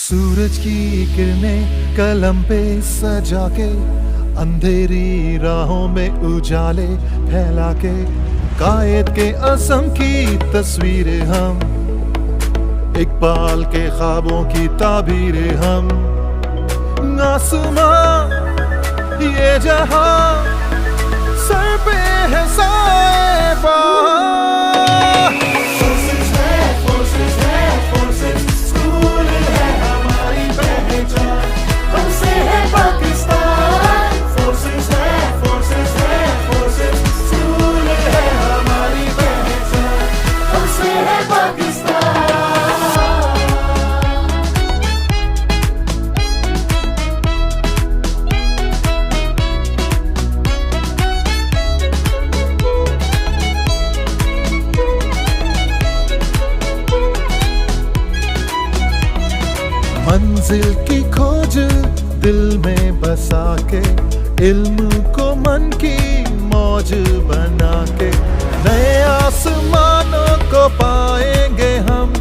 सूरज की किरणें कलम पे सजा के, अंधेरी राहों में उजाले फैला के, कायद के असम की तस्वीरें हम, इकबाल के ख्वाबों की ताबीरें हम। आसमां ये जहां सर पे है साए मंजिल की खोज दिल में बसा के, इल्म को मन की मौज बना के, नए आसमानों को पाएंगे हम,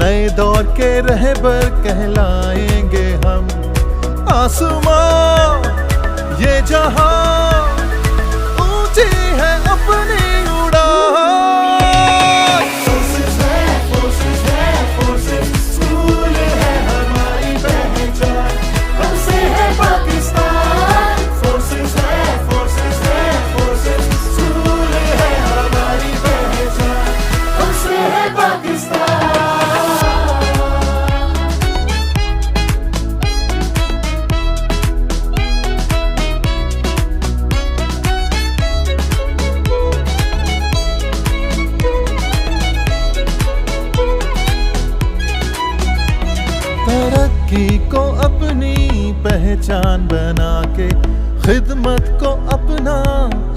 नए दौर के रहबर कहलाएंगे हम। आसमां ये जहां ऊंची है अपनी उड़ान। तरक्की को अपनी पहचान बना के, खिदमत को अपना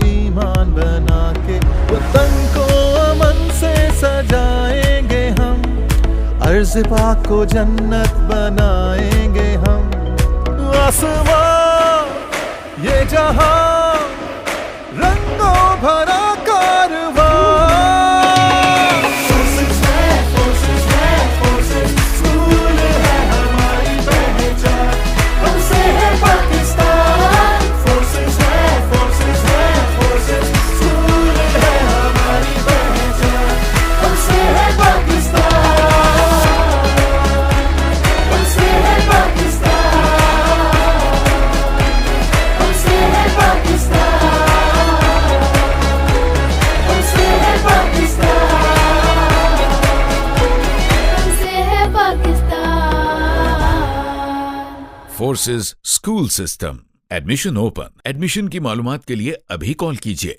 ईमान बना के, वतन को अमन से सजाएंगे हम, अर्ज़ पाक को जन्नत बनाएंगे हम। आसमां ये जहां रंगों भरा कारवां। Forces school system, admission open. Admission की मालूमात के लिए अभी कॉल कीजिए